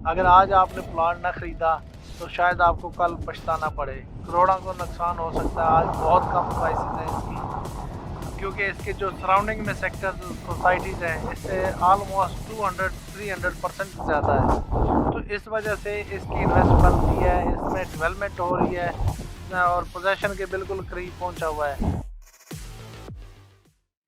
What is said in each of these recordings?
अगर आज आपने प्लाट ना ख़रीदा तो शायद आपको कल पछताना पड़े। करोड़ों को नुकसान हो सकता है। आज बहुत कम प्राइसेस हैं इसकी, क्योंकि इसके जो सराउंडिंग में सेक्टर सोसाइटीज़ हैं इससे आलमोस्ट 200-300% ज़्यादा है। तो इस वजह से इसकी इन्वेस्ट बनती है, इसमें डेवलपमेंट हो रही है और पोजेसन के बिल्कुल करीब पहुंचा हुआ है।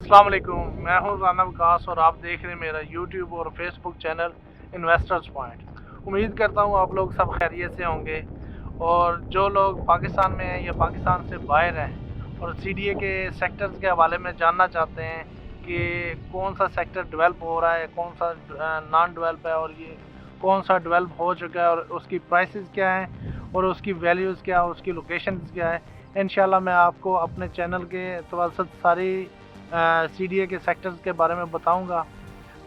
अस्सलाम वालेकुम, मैं हूं राना विकास और आप देख रहे हैं मेरा यूट्यूब और फेसबुक चैनल इन्वेस्टर्स पॉइंट। उम्मीद करता हूं आप लोग सब खैरियत से होंगे और जो लोग पाकिस्तान में हैं या पाकिस्तान से बाहर हैं और सीडीए के सेक्टर्स के हवाले में जानना चाहते हैं कि कौन सा सेक्टर डेवलप हो रहा है, कौन सा नॉन डेवलप है और ये कौन सा डेवलप हो चुका है और उसकी प्राइसेस क्या हैं और उसकी वैल्यूज़ क्या है, उसकी लोकेशंस क्या है। इंशाल्लाह मैं आपको अपने चैनल के तवसत सारी सीडीए के सेक्टर्स के बारे में बताऊंगा।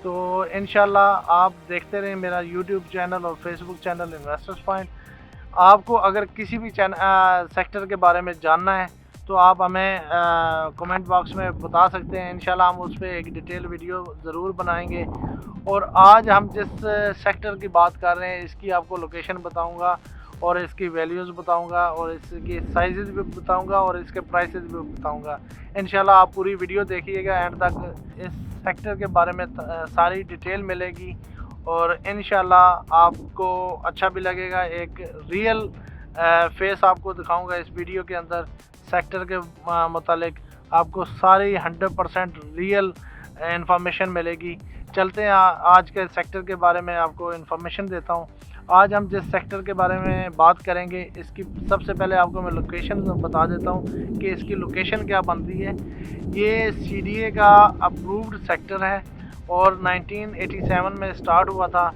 तो इंशाल्लाह आप देखते रहें मेरा यूट्यूब चैनल और फेसबुक चैनल इन्वेस्टर्स पॉइंट। आपको अगर किसी भी सेक्टर के बारे में जानना है तो आप हमें कमेंट बॉक्स में बता सकते हैं। इंशाल्लाह हम उस पर एक डिटेल वीडियो ज़रूर बनाएंगे। और आज हम जिस सेक्टर की बात कर रहे हैं इसकी आपको लोकेशन बताऊंगा और इसकी वैल्यूज़ बताऊंगा और इसकी साइज़ भी बताऊंगा और इसके प्राइसेस भी बताऊंगा। इंशाल्लाह आप पूरी वीडियो देखिएगा एंड तक। इस सेक्टर के बारे में सारी डिटेल मिलेगी और इंशाल्लाह आपको अच्छा भी लगेगा। एक रियल फेस आपको दिखाऊंगा इस वीडियो के अंदर। सेक्टर के मुतालिक आपको सारी 100% रियल इंफॉर्मेशन मिलेगी। चलते हैं आज के सेक्टर के बारे में आपको इंफॉर्मेशन देता हूँ। आज हम जिस सेक्टर के बारे में बात करेंगे इसकी सबसे पहले आपको मैं लोकेशन बता देता हूँ कि इसकी लोकेशन क्या बनती है। ये सीडीए का अप्रूव्ड सेक्टर है और 1987 में स्टार्ट हुआ था।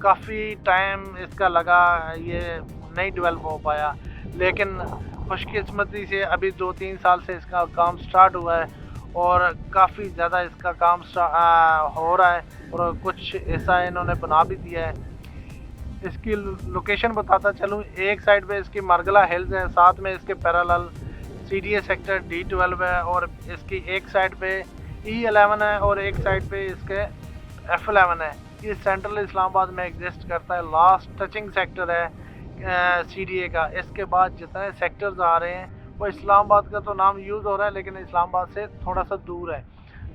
काफ़ी टाइम इसका लगा, ये नहीं डेवलप हो पाया, लेकिन खुशकिस्मती से अभी 2-3 साल से इसका काम स्टार्ट हुआ है और काफ़ी ज़्यादा इसका काम हो रहा है और कुछ ऐसा इन्होंने बना भी दिया है। इसकी लोकेशन बताता चलूँ, एक साइड पे इसकी मरगला हिल्स है, साथ में इसके पैरेलल सीडीए सेक्टर D12 है और इसकी एक साइड पे E11 है और एक साइड पे इसके F11 है। ये सेंट्रल इस्लामाबाद में एग्जिस्ट करता है। लास्ट टचिंग सेक्टर है सीडीए का। इसके बाद जितने सेक्टर्स आ रहे हैं वो इस्लामाबाद का तो नाम यूज़ हो रहा है लेकिन इस्लामाबाद से थोड़ा सा दूर है।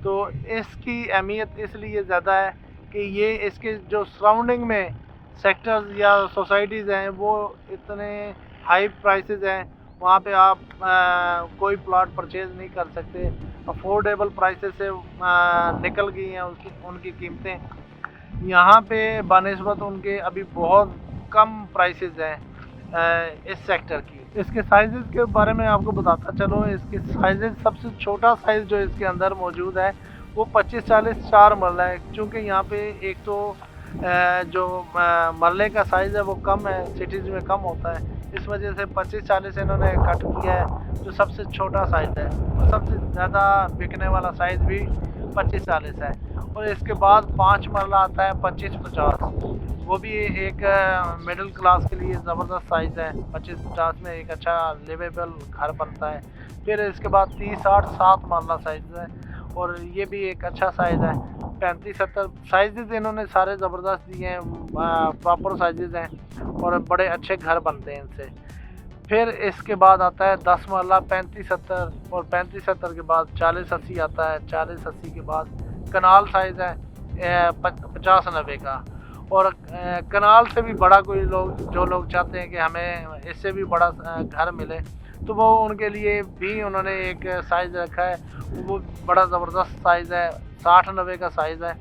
तो इसकी अहमियत इसलिए ज़्यादा है कि ये इसके जो सराउंडिंग में सेक्टर्स या सोसाइटीज़ हैं वो इतने हाई प्राइसेस हैं, वहाँ पे आप कोई प्लॉट परचेज़ नहीं कर सकते। अफोर्डेबल प्राइसेस से निकल गई हैं उनकी कीमतें। यहाँ पे बनिस्बत उनके अभी बहुत कम प्राइसेस हैं इस सेक्टर की। इसके साइज़ के बारे में आपको बताता चलो। इसके साइज़ सबसे छोटा साइज़ जो इसके अंदर मौजूद है वो 25-40 4 मरला है। चूँकि यहाँ पे एक तो जो मरले का साइज़ है वो कम है, सिटीज़ में कम होता है, इस वजह से 25-40 इन्होंने कट किया है जो सबसे छोटा साइज़ है। और सबसे ज़्यादा बिकने वाला साइज़ भी 25-40 है। और इसके बाद 5 मरला आता है 25-50, वो भी एक मिडिल क्लास के लिए ज़बरदस्त साइज़ है। 25-50 में एक अच्छा लिवेबल घर बनता है। फिर इसके बाद 30-60 7 मरला साइज़ है और ये भी एक अच्छा साइज़ है। 35-70 साइज़ इन्होंने सारे ज़बरदस्त दिए हैं, प्रॉपर साइज़ हैं और बड़े अच्छे घर बनते हैं इनसे। फिर इसके बाद आता है 10 मरला 35-70 और 35-70 के बाद 40-80 आता है। 40-80 के बाद कनाल साइज़ है 50-90 का। और कनाल से भी बड़ा कोई जो लोग चाहते हैं कि हमें इससे भी बड़ा घर मिले तो वो उनके लिए भी उन्होंने एक साइज़ रखा है। वो बड़ा ज़बरदस्त साइज़ है, 60-90 का साइज़ है।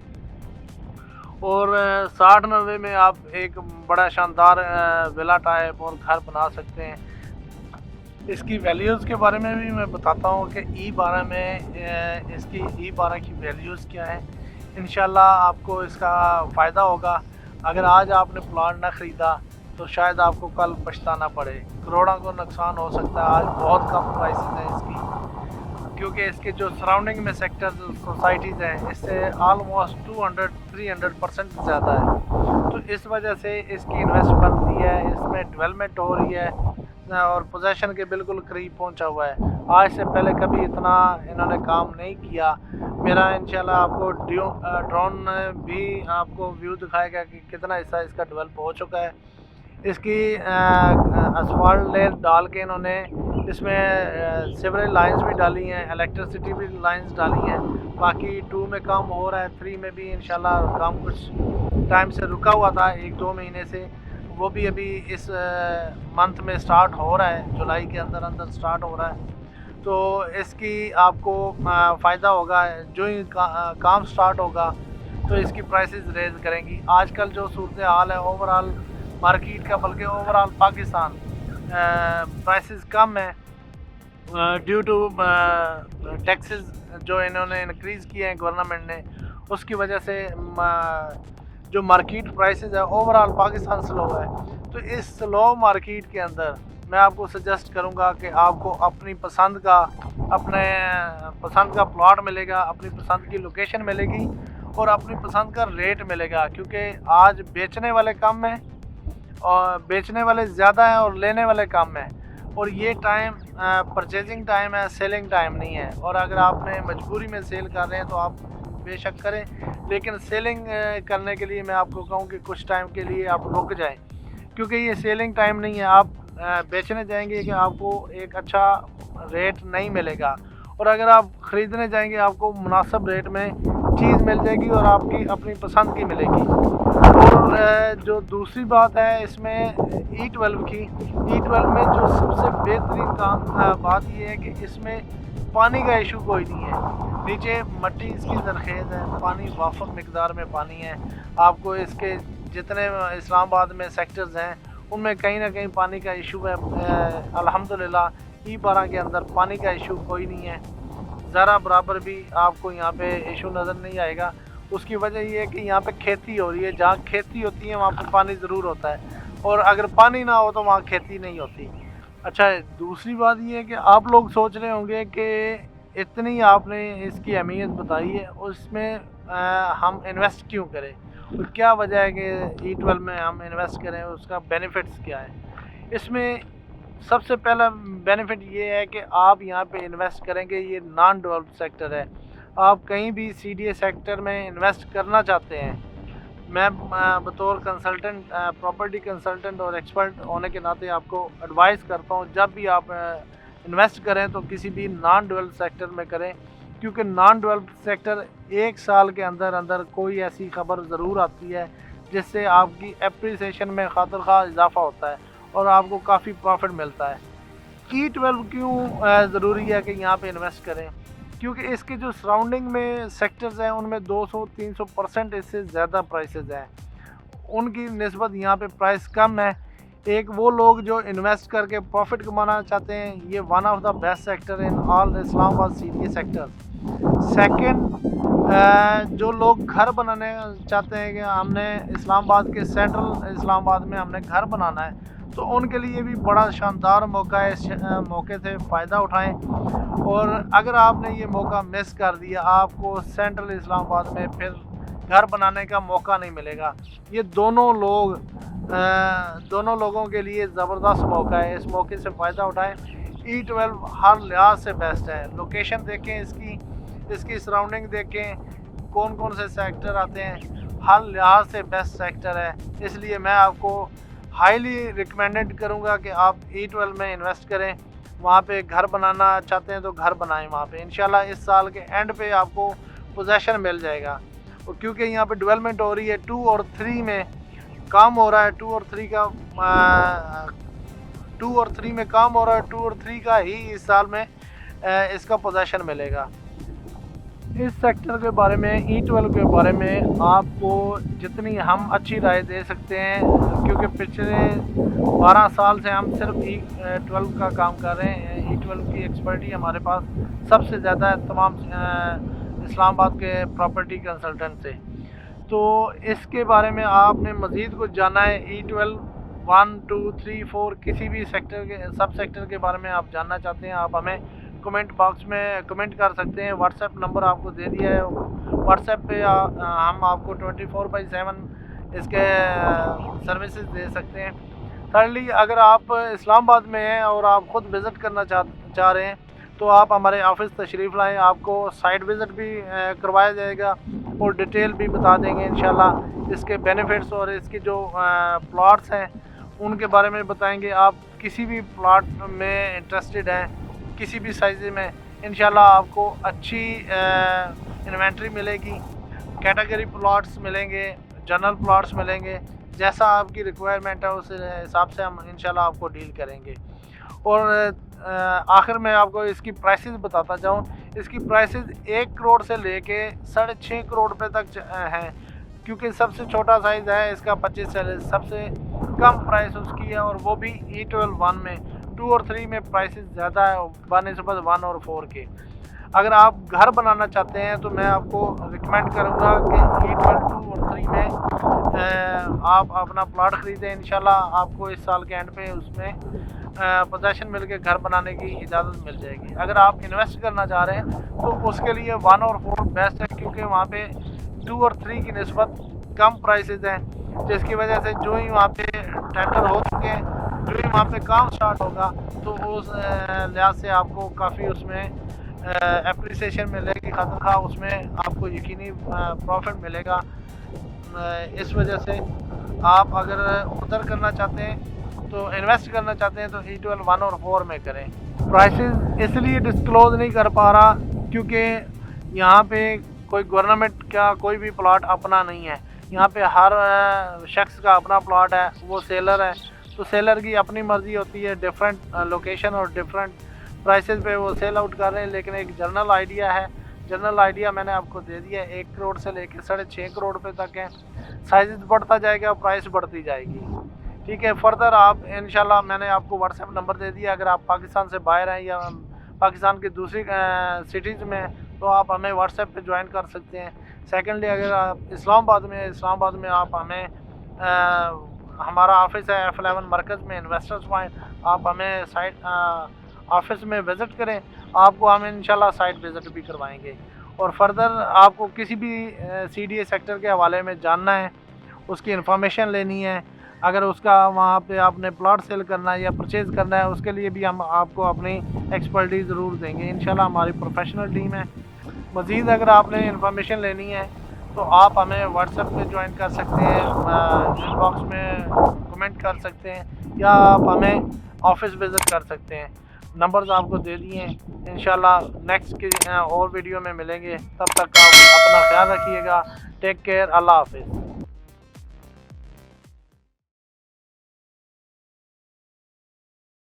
और 60-90 में आप एक बड़ा शानदार विला टाइप और घर बना सकते हैं। इसकी वैल्यूज़ के बारे में भी मैं बताता हूँ कि E12 में इसकी E12 की वैल्यूज़ क्या है। इंशाल्लाह आपको इसका फ़ायदा होगा। अगर आज आपने प्लाट ना ख़रीदा तो शायद आपको कल पछताना पड़े। करोड़ों को नुकसान हो सकता है। आज बहुत कम प्राइसेस हैं इसकी, क्योंकि इसके जो सराउंडिंग में सेक्टर सोसाइटीज़ हैं इससे आलमोस्ट 200-300% ज़्यादा है। तो इस वजह से इसकी इन्वेस्ट बनती है, इसमें डेवलपमेंट हो रही है। और पोजेशन के बिल्कुल करीब पहुंचा हुआ है। आज से पहले कभी इतना इन्होंने काम नहीं किया। मेरा इंशाल्लाह आपको ड्रोन भी आपको व्यू दिखाएगा कि कितना हिस्सा इसका डेवलप हो चुका है। इसकी असफाल्ट लेयर डाल के इन्होंने इसमें सीवरेज लाइंस भी डाली हैं, इलेक्ट्रिसिटी भी लाइंस डाली हैं। बाकी 2 में काम हो रहा है, 3 में भी इंशाल्लाह काम कुछ टाइम से रुका हुआ था, 1-2 महीने से, वो भी अभी इस मंथ में स्टार्ट हो रहा है, जुलाई के अंदर अंदर स्टार्ट हो रहा है। तो इसकी आपको फ़ायदा होगा। जो ही काम स्टार्ट होगा तो इसकी प्राइसेस रेज करेंगी। आजकल जो सूरत हाल है ओवरऑल मार्केट का, बल्कि ओवरऑल पाकिस्तान, प्राइसेस कम है ड्यू टू टैक्सेस जो इन्होंने इंक्रीज़ किए हैं गवर्नमेंट ने, उसकी वजह से जो मार्केट प्राइसेस है ओवरऑल पाकिस्तान स्लो है। तो इस स्लो मार्केट के अंदर मैं आपको सजेस्ट करूंगा कि आपको अपनी पसंद का प्लॉट मिलेगा, अपनी पसंद की लोकेशन मिलेगी और अपनी पसंद का रेट मिलेगा, क्योंकि आज बेचने वाले कम हैं और बेचने वाले ज़्यादा हैं और लेने वाले कम हैं। और ये टाइम परचेजिंग टाइम है, सेलिंग टाइम नहीं है। और अगर आपने मजबूरी में सेल कर रहे हैं तो आप बेशक करें, लेकिन सेलिंग करने के लिए मैं आपको कहूँ कि कुछ टाइम के लिए आप रुक जाएं, क्योंकि ये सेलिंग टाइम नहीं है। आप बेचने जाएंगे कि आपको एक अच्छा रेट नहीं मिलेगा, और अगर आप ख़रीदने जाएंगे आपको मुनासिब रेट में चीज़ मिल जाएगी और आपकी अपनी पसंद की मिलेगी। और जो दूसरी बात है इसमें E12 की, E12 में जो सबसे बेहतरीन बात ये है कि इसमें पानी का इशू कोई नहीं है। नीचे मट्टी इसकी जरखेज़ है, पानी वाफक मिकदार में पानी है। आपको इसके जितने इस्लामाबाद में सेक्टर्स हैं उनमें कहीं ना कहीं पानी का इशू है। अल्हम्दुलिल्लाह E12 के अंदर पानी का इशू कोई नहीं है, ज़रा बराबर भी आपको यहाँ पे इशू नज़र नहीं आएगा। उसकी वजह ये है कि यहाँ पे खेती हो रही है, जहाँ खेती होती है वहाँ पे पानी ज़रूर होता है, और अगर पानी ना हो तो वहाँ खेती नहीं होती। अच्छा, दूसरी बात ये है कि आप लोग सोच रहे होंगे कि इतनी आपने इसकी अहमियत बताई है, उसमें हम इन्वेस्ट क्यों करें, और क्या वजह है कि E12 में हम इन्वेस्ट करें, उसका बेनिफिट्स क्या है। इसमें सबसे पहला बेनिफिट ये है कि आप यहाँ पे इन्वेस्ट करेंगे, ये नॉन डेवलप्ड सेक्टर है। आप कहीं भी CDA सेक्टर में इन्वेस्ट करना चाहते हैं, मैं बतौर कंसल्टेंट, प्रॉपर्टी कंसल्टेंट और एक्सपर्ट होने के नाते आपको एडवाइस करता हूँ, जब भी आप इन्वेस्ट करें तो किसी भी नॉन डेवलप्ड सेक्टर में करें, क्योंकि नॉन डेवलप्ड सेक्टर 1 साल के अंदर अंदर कोई ऐसी खबर ज़रूर आती है जिससे आपकी एप्रिसिएशन में खातिर खा इजाफा होता है और आपको काफ़ी प्रॉफिट मिलता है। E12 क्यों ज़रूरी है कि यहाँ पे इन्वेस्ट करें, क्योंकि इसके जो सराउंडिंग में सेक्टर्स हैं उनमें 200-300% इससे ज़्यादा प्राइसेस हैं, उनकी निस्बत यहाँ पे प्राइस कम है। एक वो लोग जो इन्वेस्ट करके प्रॉफिट कमाना चाहते हैं, ये one of the best sector in all Islamabad CDA sector. Second, जो लोग घर बनाने चाहते हैं कि हमने इस्लामाबाद के सेंट्रल इस्लामाबाद में हमने घर बनाना है, तो उनके लिए भी बड़ा शानदार मौका है। इस मौके से फ़ायदा उठाएं, और अगर आपने ये मौका मिस कर दिया आपको सेंट्रल इस्लामाबाद में फिर घर बनाने का मौका नहीं मिलेगा। ये दोनों लोगों के लिए ज़बरदस्त मौका है, इस मौके से फ़ायदा उठाएं। E12 हर लिहाज से बेस्ट है। लोकेशन देखें इसकी सराउंडिंग देखें, कौन कौन से सेक्टर आते हैं, हर लिहाज से बेस्ट सेक्टर है। इसलिए मैं आपको हाईली रिकमेंडेड करूँगा कि आप E12 में इन्वेस्ट करें। वहाँ पे घर बनाना चाहते हैं तो घर बनाएं वहाँ पे। इंशाल्लाह इस साल के एंड पे आपको पोजेशन मिल जाएगा, और क्योंकि यहाँ पे डेवलपमेंट हो रही है, 2 और 3 में काम हो रहा है, 2 और 3 में काम हो रहा है, 2 और 3 का ही इस साल में इसका पोजेशन मिलेगा। इस सेक्टर के बारे में, E12 के बारे में आपको जितनी हम अच्छी राय दे सकते हैं, क्योंकि पिछले 12 साल से हम सिर्फ E12 का काम कर रहे हैं। E12 की एक्सपर्टी हमारे पास सबसे ज़्यादा है तमाम इस्लामाबाद के प्रॉपर्टी कंसल्टेंट से। तो इसके बारे में आपने मज़ीद कुछ जाना है, E12 1, 2, 3, 4 किसी भी सेक्टर के सब सेक्टर के बारे में आप जानना चाहते हैं, आप हमें कमेंट बॉक्स में कमेंट कर सकते हैं। व्हाट्सएप नंबर आपको दे दिया है, व्हाट्सएप पे हम आपको 24/7 इसके सर्विसेज दे सकते हैं। thirdly, अगर आप इस्लामाबाद में हैं और आप ख़ुद विज़िट करना चाह रहे हैं तो आप हमारे ऑफ़िस तशरीफ़ लाएँ, आपको साइट विज़िट भी करवाया जाएगा और डिटेल भी बता देंगे इंशाल्लाह। इसके बेनिफिट्स और इसकी जो प्लॉट्स हैं उनके बारे में बताएंगे। आप किसी भी प्लॉट में इंटरेस्टेड हैं, किसी भी साइज़ में, इंशाल्लाह आपको अच्छी इन्वेंट्री मिलेगी, कैटेगरी प्लॉट्स मिलेंगे, जनरल प्लॉट्स मिलेंगे। जैसा आपकी रिक्वायरमेंट है उस हिसाब से हम इंशाल्लाह आपको डील करेंगे। और आखिर में आपको इसकी प्राइसेस बताता जाऊं। इसकी प्राइसेस 1 करोड़ से लेके 6.5 करोड़ रुपए तक हैं, क्योंकि सबसे छोटा साइज़ है इसका 25 से सबसे कम प्राइस उसकी है, और वो भी E12 1 में। 2 और 3 में प्राइसेस ज़्यादा है, बनस्बत 1 और 4 के। अगर आप घर बनाना चाहते हैं तो मैं आपको रिकमेंड करूँगा कि E12 2 और 3 में आप अपना प्लॉट ख़रीदें। इंशाल्लाह आपको इस साल के एंड पे उसमें पोजेसन मिल के घर बनाने की इजाज़त मिल जाएगी। अगर आप इन्वेस्ट करना चाह रहे हैं तो उसके लिए 1 और 4 बेस्ट है, क्योंकि वहाँ पे 2 और 3 की निस्बत कम प्राइसेस हैं, जिसकी वजह से जो ही वहाँ पे टेंडर हो चुके हैं, जो ही वहाँ पे काम स्टार्ट होगा तो उस लिहाज से आपको काफ़ी उसमें एप्रिसिएशन मिलेगी, खा उसमें आपको यकीनी प्रॉफिट मिलेगा। इस वजह से आप अगर उधर करना चाहते हैं तो इन्वेस्ट करना चाहते हैं तो E12 1 और 4 में करें। प्राइसेस इसलिए डिस्क्लोज़ नहीं कर पा रहा क्योंकि यहाँ पे कोई गवर्नमेंट का कोई भी प्लॉट अपना नहीं है। यहाँ पे हर शख्स का अपना प्लॉट है, वो सेलर है, तो सेलर की अपनी मर्ज़ी होती है, डिफरेंट लोकेशन और डिफरेंट प्राइसेस पे वो सेल आउट कर रहे हैं। लेकिन एक जनरल आइडिया है, जनरल आइडिया मैंने आपको दे दिया है। 1 करोड़ से लेकर 6.5 करोड़ रुपए तक है। साइज़ बढ़ता जाएगा, प्राइस बढ़ती जाएगी। ठीक है, फर्दर आप इंशाल्लाह मैंने आपको व्हाट्सएप नंबर दे दिया। अगर आप पाकिस्तान से बाहर हैं या पाकिस्तान की दूसरी सिटीज़ में हैं तो आप हमें व्हाट्सएप पे ज्वाइन कर सकते हैं। सेकेंडली, अगर आप इस्लामाबाद में आप हमें हमारा ऑफिस है F11 मरकज़ में, इन्वेस्टर्स पॉइंट। आप हमें साइट ऑफिस में विज़िट करें, आपको हम इंशाल्लाह साइट विज़िट भी करवाएंगे। और फर्दर आपको किसी भी CDA सेक्टर के हवाले में जानना है, उसकी इंफॉर्मेशन लेनी है, अगर उसका वहाँ पे आपने प्लॉट सेल करना है या परचेज़ करना है, उसके लिए भी हम आपको अपनी एक्सपर्टीज़ ज़रूर देंगे। इंशाल्लाह हमारी प्रोफेशनल टीम है। मज़ीद अगर आपने इंफॉर्मेशन लेनी है तो आप हमें व्हाट्सएप पे ज्वाइन कर सकते हैं, इनबॉक्स में कमेंट कर सकते हैं, या आप हमें ऑफिस विज़िट कर सकते हैं। नंबर्स आपको दे दिए हैं। इंशाल्लाह नेक्स्ट की और वीडियो में मिलेंगे। तब तक आप अपना ख्याल रखिएगा। Take care. अल्लाह हाफ़िज़।